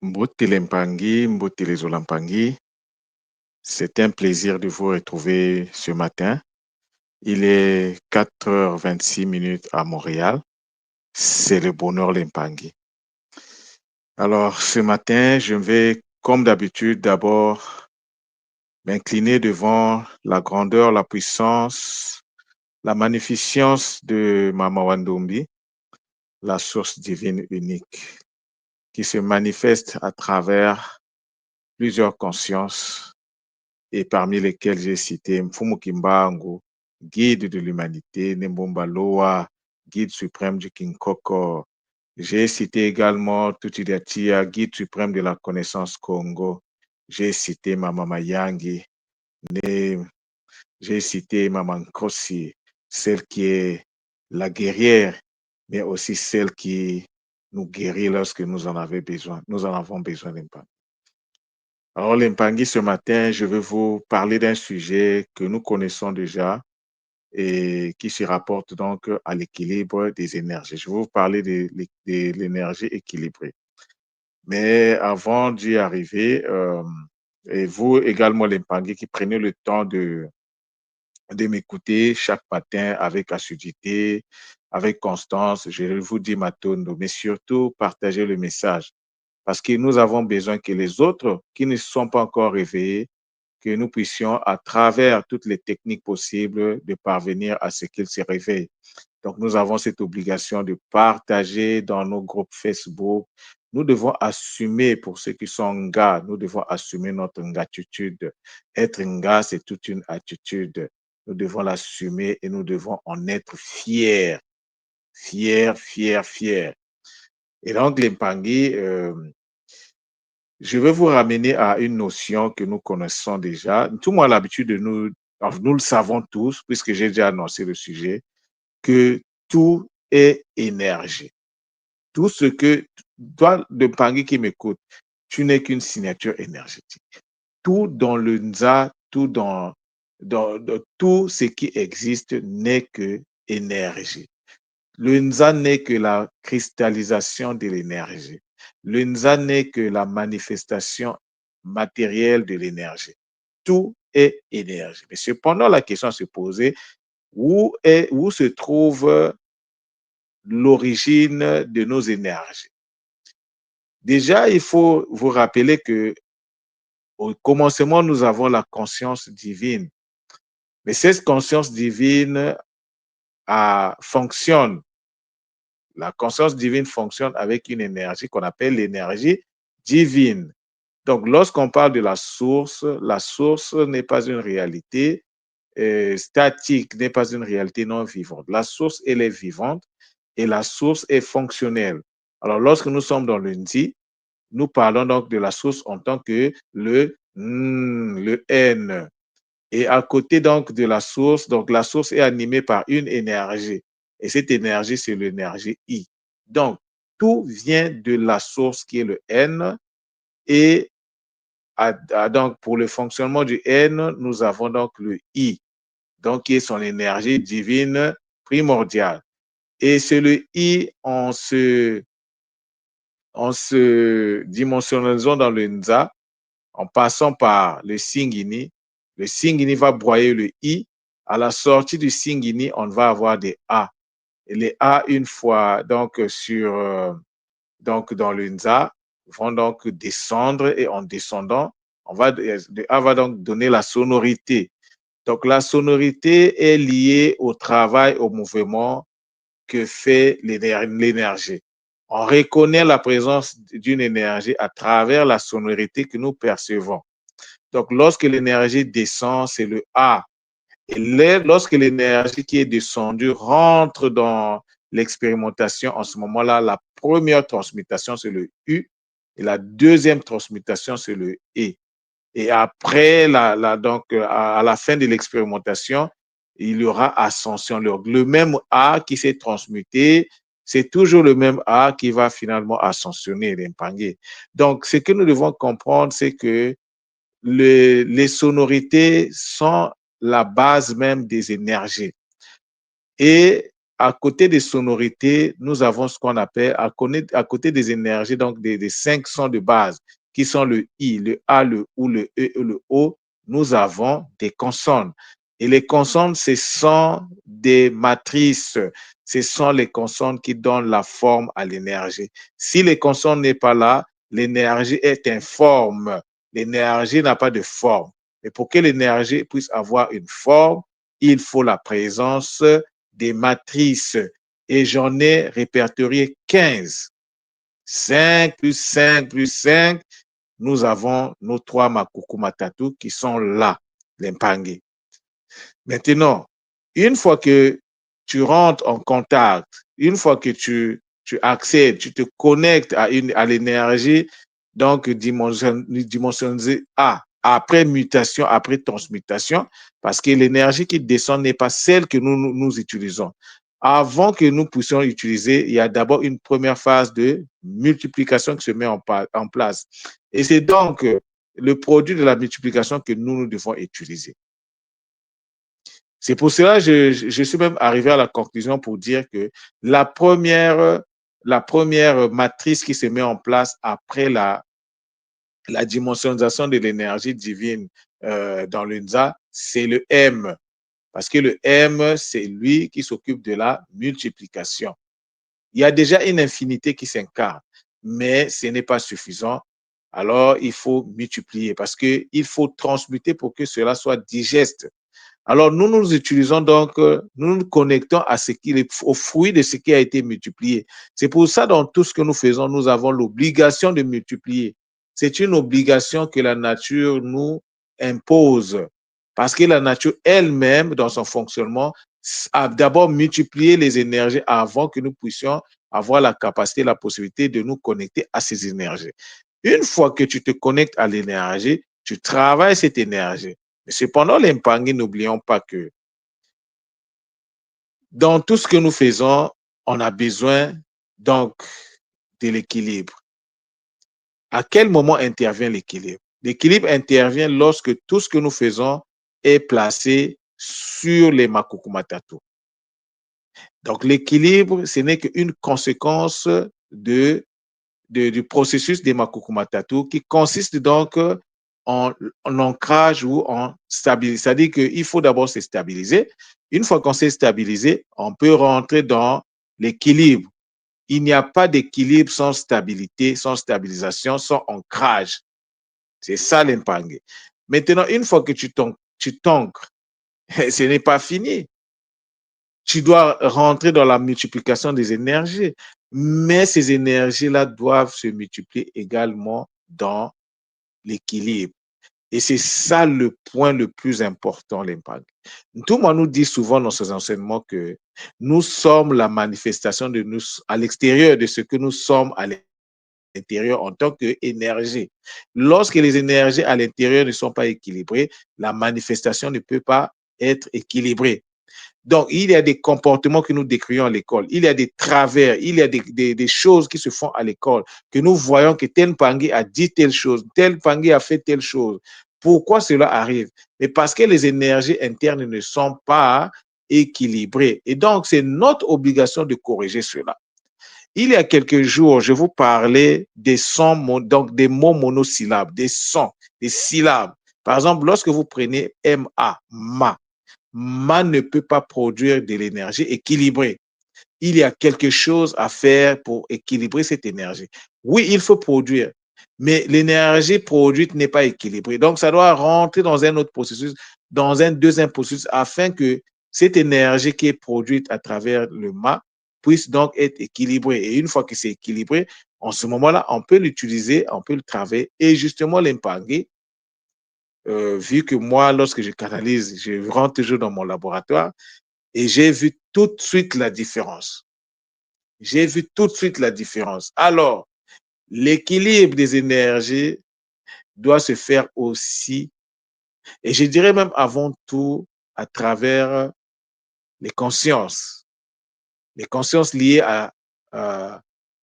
Mbotele Mpangi, Mbotele Zolampangi, c'est un plaisir de vous retrouver ce matin. Il est 4h26 à Montréal. C'est le bonheur Lempangi. Alors, ce matin, je vais, comme d'habitude, d'abord m'incliner devant la grandeur, la puissance, la magnificence de Mama Wandombi, la source divine unique, qui se manifeste à travers plusieurs consciences et parmi lesquels j'ai cité Mfumu Kimbangu, guide de l'humanité, Nembomba Loa, guide suprême du Kinkoko. J'ai cité également Tutidatia, guide suprême de la connaissance Congo. J'ai cité Mama Mayangi, j'ai cité Mama Nkosi, celle qui est la guerrière, mais aussi celle qui nous guérit lorsque nous en avons besoin. Nous en avons besoin d'un pas. Alors, Lempangi, ce matin, je vais vous parler d'un sujet que nous connaissons déjà et qui se rapporte donc à l'équilibre des énergies. Je vais vous parler de l'énergie équilibrée. Mais avant d'y arriver, et vous également, Lempangi, qui prenez le temps de m'écouter chaque matin avec assiduité, avec constance, je vous dis Matondo, mais surtout partagez le message parce que nous avons besoin que les autres qui ne sont pas encore réveillés, que nous puissions, à travers toutes les techniques possibles, de parvenir à ce qu'ils se réveillent. Donc, nous avons cette obligation de partager dans nos groupes Facebook. Nous devons assumer, pour ceux qui sont Nga, nous devons assumer notre Ngatitude. Être Nga, c'est toute une attitude. Nous devons l'assumer et nous devons en être fiers. Fiers, fiers, fiers. Et donc, les Mpangi, je vais vous ramener à une notion que nous connaissons déjà. Tout le monde a l'habitude de nous le savons tous, puisque j'ai déjà annoncé le sujet, que tout est énergie. Tout ce que, toi, de Pangui qui m'écoute, tu n'es qu'une signature énergétique. Tout dans le Nza, dans tout ce qui existe n'est que énergie. Le Nza n'est que la cristallisation de l'énergie. Le Nza n'est que la manifestation matérielle de l'énergie. Tout est énergie. Mais cependant, la question à se poser, où se trouve l'origine de nos énergies? Déjà, il faut vous rappeler que au commencement, nous avons la conscience divine. Mais cette conscience divine fonctionne. La conscience divine fonctionne avec une énergie qu'on appelle l'énergie divine. Donc, lorsqu'on parle de la source n'est pas une réalité statique, n'est pas une réalité non vivante. La source, elle est vivante et la source est fonctionnelle. Alors, lorsque nous sommes dans le Ndi, nous parlons donc de la source en tant que le N. Et à côté donc de donc la source est animée par une énergie. Et cette énergie, c'est l'énergie I. Donc, tout vient de la source qui est le N. Et donc, pour le fonctionnement du N, nous avons donc le I, donc qui est son énergie divine primordiale. Et c'est le I en se dimensionnalisant dans le Nza, en passant par le Singini. Le Singini va broyer le I. À la sortie du Singini, on va avoir des A. Et les A, une fois donc donc dans le Nza, vont donc descendre et en descendant, le A va donc donner la sonorité. Donc la sonorité est liée au travail, au mouvement que fait l'énergie. On reconnaît la présence d'une énergie à travers la sonorité que nous percevons. Donc, lorsque l'énergie descend, c'est le A. Et lorsque l'énergie qui est descendue rentre dans l'expérimentation, en ce moment-là, la première transmutation, c'est le U. Et la deuxième transmutation, c'est le E. Et après, donc, à la fin de l'expérimentation, il y aura ascension. Le même A qui s'est transmuté, c'est toujours le même A qui va finalement ascensionner, l'impanguer. Donc, ce que nous devons comprendre, c'est que les sonorités sont la base même des énergies. Et à côté des sonorités, nous avons ce qu'on appelle, à côté des énergies, donc des 5 sons de base, qui sont le I, le A, le OU, le E et le O, nous avons des consonnes. Et les consonnes, ce sont des matrices. Ce sont les consonnes qui donnent la forme à l'énergie. Si les consonnes n'est pas là, l'énergie est informe. L'énergie n'a pas de forme. Et pour que l'énergie puisse avoir une forme, il faut la présence des matrices. Et j'en ai répertorié 15. 5 plus 5 plus 5, nous avons nos 3 Makuku Matatu qui sont là, les Mpangé. Maintenant, une fois que tu rentres en contact, une fois que tu accèdes, tu te connectes à l'énergie, donc dimensionnisée A, après mutation, après transmutation, parce que l'énergie qui descend n'est pas celle que nous utilisons. Avant que nous puissions utiliser, il y a d'abord une première phase de multiplication qui se met en place. Et c'est donc le produit de la multiplication que nous devons utiliser. C'est pour cela que je suis même arrivé à la conclusion pour dire que la première matrice qui se met en place après la dimensionnalisation de l'énergie divine dans l'UNSA, c'est le M. Parce que le M, c'est lui qui s'occupe de la multiplication. Il y a déjà une infinité qui s'incarne, mais ce n'est pas suffisant. Alors, il faut multiplier parce qu'il faut transmuter pour que cela soit digeste. Alors, nous utilisons donc, nous nous connectons à ce qui est au fruit de ce qui a été multiplié. C'est pour ça, dans tout ce que nous faisons, nous avons l'obligation de multiplier. C'est une obligation que la nature nous impose. Parce que la nature elle-même, dans son fonctionnement, a d'abord multiplié les énergies avant que nous puissions avoir la capacité, la possibilité de nous connecter à ces énergies. Une fois que tu te connectes à l'énergie, tu travailles cette énergie. Mais cependant, l'impangé, n'oublions pas que dans tout ce que nous faisons, on a besoin donc de l'équilibre. À quel moment intervient l'équilibre? L'équilibre intervient lorsque tout ce que nous faisons est placé sur les Makuku Matatu. Donc l'équilibre, ce n'est qu'une conséquence du processus des Makuku Matatu qui consiste donc en ancrage ou en stabilisation. C'est-à-dire qu'il faut d'abord se stabiliser. Une fois qu'on s'est stabilisé, on peut rentrer dans l'équilibre. Il n'y a pas d'équilibre sans stabilité, sans stabilisation, sans ancrage. C'est ça l'impangé. Maintenant, une fois que tu t'ancres, ce n'est pas fini. Tu dois rentrer dans la multiplication des énergies, mais ces énergies-là doivent se multiplier également dans l'équilibre. Et c'est ça le point le plus important, l'impact. Tout le monde nous dit souvent dans ses enseignements que nous sommes la manifestation de nous à l'extérieur de ce que nous sommes à l'intérieur en tant qu'énergie. Lorsque les énergies à l'intérieur ne sont pas équilibrées, la manifestation ne peut pas être équilibrée. Donc, il y a des comportements que nous décrivons à l'école. Il y a des travers, il y a des choses qui se font à l'école, que nous voyons que tel Pangé a dit telle chose, tel Pangé a fait telle chose. Pourquoi cela arrive? Mais parce que les énergies internes ne sont pas équilibrées. Et donc, c'est notre obligation de corriger cela. Il y a quelques jours, je vous parlais des sons, donc des mots monosyllabes, des sons, des syllabes. Par exemple, lorsque vous prenez M-A, ma ne peut pas produire de l'énergie équilibrée. Il y a quelque chose à faire pour équilibrer cette énergie. Oui, il faut produire, mais l'énergie produite n'est pas équilibrée. Donc, ça doit rentrer dans un autre processus, dans un deuxième processus, afin que cette énergie qui est produite à travers le mât puisse donc être équilibrée. Et une fois que c'est équilibré, en ce moment-là, on peut l'utiliser, on peut le travailler. Et justement, l'impangé, vu que moi, lorsque je canalise, je rentre toujours dans mon laboratoire et j'ai vu tout de suite la différence. J'ai vu tout de suite la différence. Alors, l'équilibre des énergies doit se faire aussi, et je dirais même avant tout, à travers les consciences liées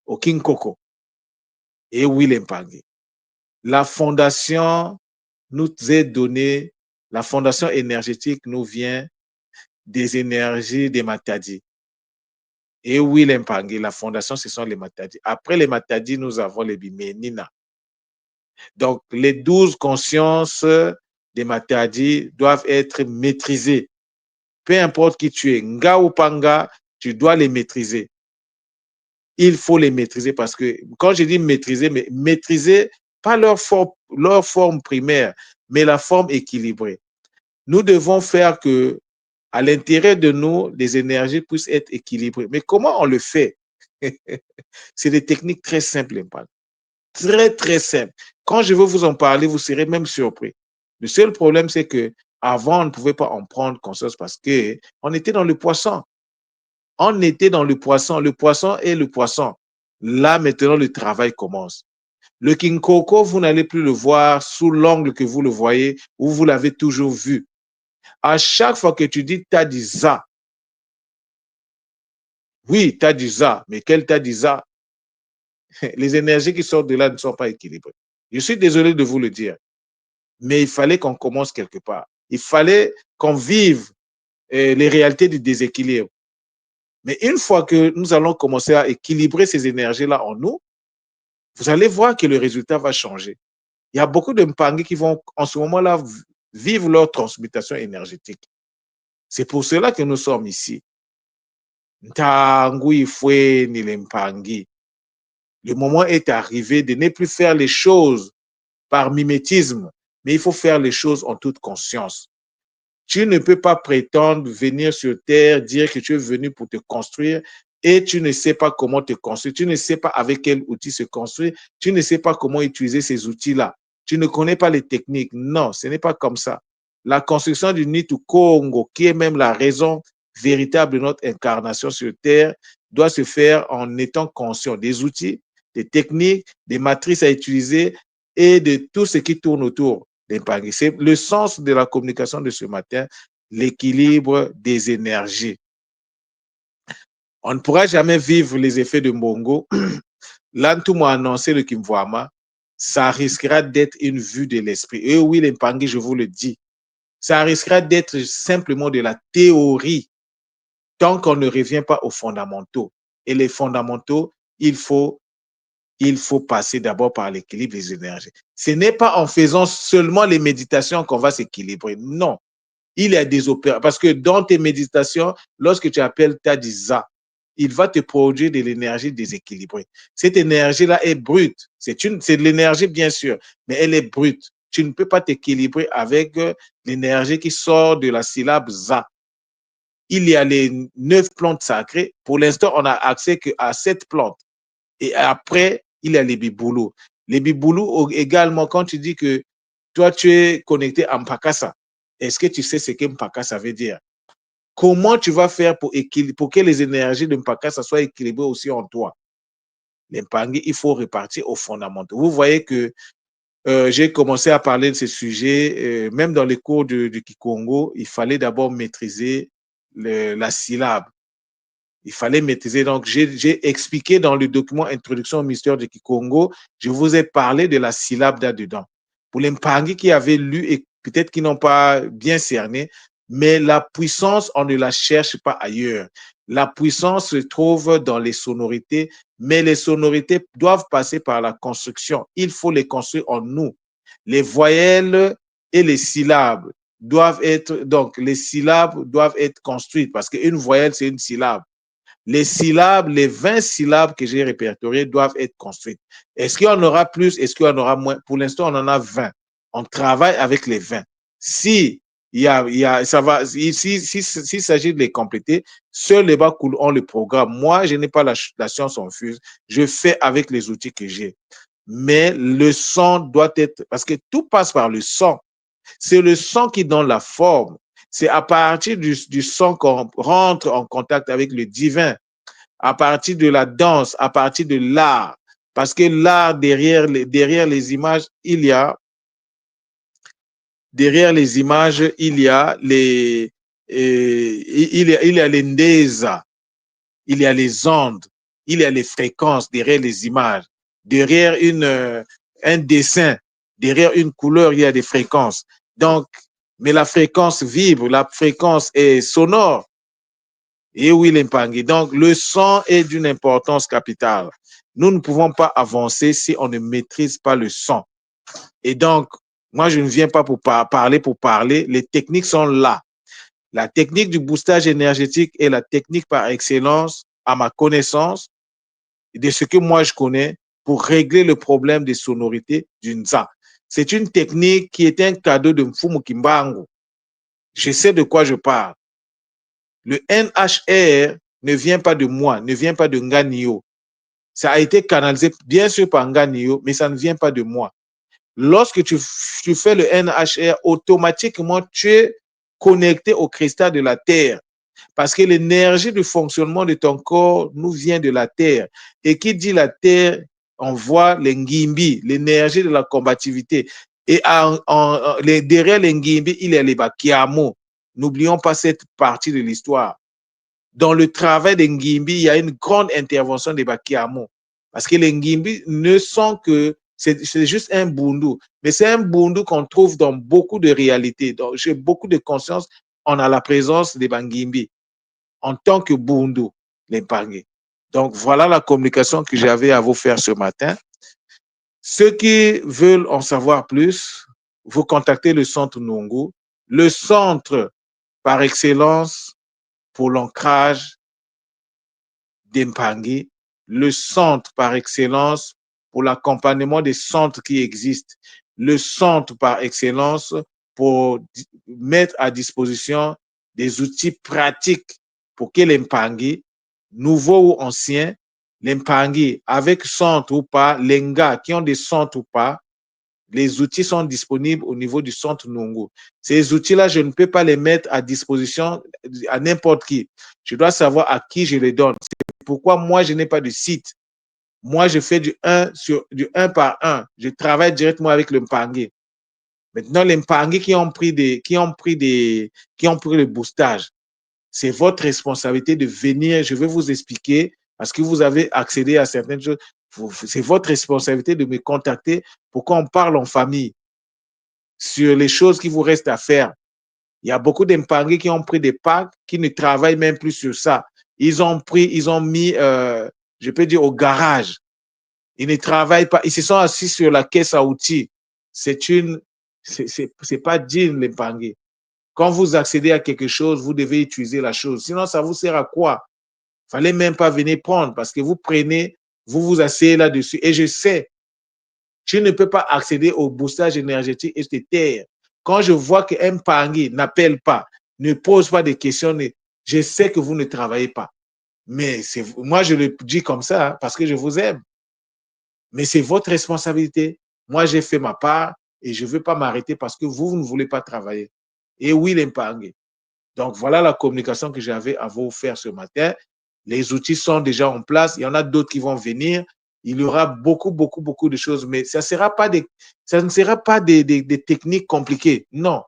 au King Coco et Willem Pangé. La fondation nous est donnée, la fondation énergétique nous vient des énergies des Matadi. Et oui, l'Impangé, la fondation, ce sont les Matadi. Après les Matadi, nous avons les Bimenina. Donc, les 12 consciences des Matadi doivent être maîtrisées. Peu importe qui tu es, Nga ou Panga, tu dois les maîtriser. Il faut les maîtriser parce que, quand je dis maîtriser, mais maîtriser pas leur forme primaire, mais la forme équilibrée. Nous devons faire que, à l'intérieur de nous, les énergies puissent être équilibrées. Mais comment on le fait? C'est des techniques très simples, très, très simples. Quand je veux vous en parler, vous serez même surpris. Le seul problème, c'est que avant, on ne pouvait pas en prendre conscience parce que on était dans le poisson. On était dans le poisson. Le poisson est le poisson. Là, maintenant, le travail commence. Le King Koko, vous n'allez plus le voir sous l'angle que vous le voyez ou vous l'avez toujours vu. À chaque fois que tu dis Tadiza, oui, Tadiza, mais quel Tadiza? Les énergies qui sortent de là ne sont pas équilibrées. Je suis désolé de vous le dire, mais il fallait qu'on commence quelque part. Il fallait qu'on vive les réalités du déséquilibre. Mais une fois que nous allons commencer à équilibrer ces énergies-là en nous, vous allez voir que le résultat va changer. Il y a beaucoup de Mpangi qui vont en ce moment-là vivre leur transmutation énergétique. C'est pour cela que nous sommes ici. Ntangu ifwe ni le Mpangi. Le moment est arrivé de ne plus faire les choses par mimétisme, mais il faut faire les choses en toute conscience. Tu ne peux pas prétendre venir sur Terre, dire que tu es venu pour te construire et tu ne sais pas comment te construire, tu ne sais pas avec quel outil se construire, tu ne sais pas comment utiliser ces outils-là. Tu ne connais pas les techniques. Non, ce n'est pas comme ça. La construction du Nitu Congo, qui est même la raison véritable de notre incarnation sur Terre, doit se faire en étant conscient des outils, des techniques, des matrices à utiliser et de tout ce qui tourne autour. C'est le sens de la communication de ce matin, l'équilibre des énergies. On ne pourra jamais vivre les effets de Mbongo. Là, tout m'a annoncé le Kimwama, ça risquera d'être une vue de l'esprit. Et oui, les Mpangi, je vous le dis, ça risquera d'être simplement de la théorie tant qu'on ne revient pas aux fondamentaux. Et les fondamentaux, il faut passer d'abord par l'équilibre des énergies. Ce n'est pas en faisant seulement les méditations qu'on va s'équilibrer. Non. Il y a des opérations. Parce que dans tes méditations, lorsque tu appelles Tadiza, il va te produire de l'énergie déséquilibrée. Cette énergie-là est brute. C'est de l'énergie, bien sûr, mais elle est brute. Tu ne peux pas t'équilibrer avec l'énergie qui sort de la syllabe Za. Il y a les 9 plantes sacrées. Pour l'instant, on n'a accès qu'à 7 plantes. Et après, il y a les biboulous. Les biboulous également, quand tu dis que toi, tu es connecté à Mpakasa, est-ce que tu sais ce que Mpakasa veut dire? Comment tu vas faire pour que les énergies de Mpakasa soient équilibrées aussi en toi? L'Impangi, il faut repartir aux fondamentaux. Vous voyez que j'ai commencé à parler de ce sujet, même dans les cours du Kikongo, il fallait d'abord maîtriser la syllabe. Il fallait maîtriser. Donc, j'ai expliqué dans le document Introduction au mystère de Kikongo, je vous ai parlé de la syllabe là-dedans. Pour les Mpangi qui avaient lu et peut-être qui n'ont pas bien cerné, mais la puissance, on ne la cherche pas ailleurs. La puissance se trouve dans les sonorités, mais les sonorités doivent passer par la construction. Il faut les construire en nous. Les voyelles et les syllabes doivent être, donc les syllabes doivent être construites parce qu'une voyelle, c'est une syllabe. Les syllabes, les 20 syllabes que j'ai répertoriées doivent être construites. Est-ce qu'il y en aura plus? Est-ce qu'il y en aura moins? Pour l'instant, on en a 20. On travaille avec les 20. Si ça va, s'il s'agit de les compléter, seuls les Bakoul ont le programme. Moi, je n'ai pas la science infuse. Je fais avec les outils que j'ai. Mais le son doit être, parce que tout passe par le son. C'est le son qui donne la forme. C'est à partir du son qu'on rentre en contact avec le divin, à partir de la danse, à partir de l'art. Parce que l'art, derrière les images, derrière les images, il y a les ndeza, il y a les ondes, il y a les fréquences derrière les images. Derrière un dessin, derrière une couleur, il y a des fréquences. Donc, mais la fréquence vibre, la fréquence est sonore. Et oui, l'Empangui. Donc, le son est d'une importance capitale. Nous ne pouvons pas avancer si on ne maîtrise pas le son. Et donc, moi, je ne viens pas pour parler pour parler. Les techniques sont là. La technique du boostage énergétique est la technique par excellence, à ma connaissance, de ce que moi je connais, pour régler le problème des sonorités d'une ZA. C'est une technique qui est un cadeau de Mfumu Kimbangu. Je sais de quoi je parle. Le NHR ne vient pas de moi, ne vient pas de Nganio. Ça a été canalisé bien sûr par Nganio, mais ça ne vient pas de moi. Lorsque tu fais le NHR, automatiquement, tu es connecté au cristal de la Terre. Parce que l'énergie du fonctionnement de ton corps nous vient de la Terre. Et qui dit la Terre, on voit les ngimbi, l'énergie de la combativité. Et derrière les ngimbi, il y a les bakiamo. N'oublions pas cette partie de l'histoire. Dans le travail des ngimbi, il y a une grande intervention des bakiamo. Parce que les ngimbi ne sont que, c'est juste un bundu. Mais c'est un bundu qu'on trouve dans beaucoup de réalités. Donc, j'ai beaucoup de conscience, on a la présence des bangimbi en tant que bundu, l'Empangui. Donc, voilà la communication que j'avais à vous faire ce matin. Ceux qui veulent en savoir plus, vous contactez le centre Nungu, le centre par excellence pour l'ancrage d'Empangui, le centre par excellence pour l'accompagnement des centres qui existent, le centre par excellence pour mettre à disposition des outils pratiques pour que l'Empangui, nouveau ou ancien, l'Empangui, avec centre ou pas, les gars qui ont des centres ou pas, les outils sont disponibles au niveau du centre Nungu. Ces outils-là, je ne peux pas les mettre à disposition à n'importe qui. Je dois savoir à qui je les donne. C'est pourquoi moi, je n'ai pas de site. Moi, je fais du 1 par 1. Je travaille directement avec le Mpangui. Maintenant, les Mpangui qui ont pris le boostage, c'est votre responsabilité de venir. Je vais vous expliquer parce que vous avez accédé à certaines choses. C'est votre responsabilité de me contacter pour qu'on parle en famille sur les choses qui vous restent à faire. Il y a beaucoup d'Empangui qui ont pris des packs, qui ne travaillent même plus sur ça. Ils ont mis, je peux dire, au garage. Ils ne travaillent pas. Ils se sont assis sur la caisse à outils. C'est pas digne, l'Empangui. Quand vous accédez à quelque chose, vous devez utiliser la chose. Sinon, ça vous sert à quoi? Il ne fallait même pas venir prendre parce que vous prenez, vous vous asseyez là-dessus. Et je sais, tu ne peux pas accéder au boostage énergétique et te taire. Quand je vois qu'un Pangui n'appelle pas, ne pose pas de questions, je sais que vous ne travaillez pas. Mais moi, je le dis comme ça hein, parce que je vous aime. Mais c'est votre responsabilité. Moi, j'ai fait ma part et je ne veux pas m'arrêter parce que vous ne voulez pas travailler. Et oui, l'Empangui. Donc, voilà la communication que j'avais à vous faire ce matin. Les outils sont déjà en place. Il y en a d'autres qui vont venir. Il y aura beaucoup, beaucoup, beaucoup de choses, mais ça ne sera pas des techniques compliquées. Non.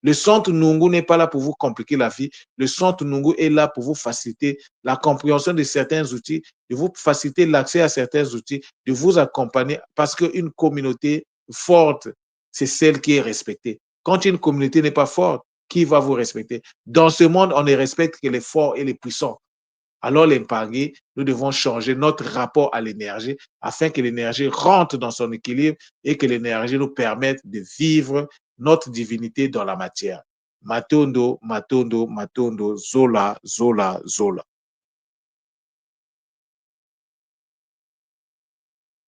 Le centre Nungu n'est pas là pour vous compliquer la vie. Le centre Nungu est là pour vous faciliter la compréhension de certains outils, de vous faciliter l'accès à certains outils, de vous accompagner parce qu'une communauté forte, c'est celle qui est respectée. Quand une communauté n'est pas forte, qui va vous respecter? Dans ce monde, on ne respecte que les forts et les puissants. Alors, l'Empangui, nous devons changer notre rapport à l'énergie afin que l'énergie rentre dans son équilibre et que l'énergie nous permette de vivre notre divinité dans la matière. Matondo, Matondo, Matondo, Zola, Zola, Zola.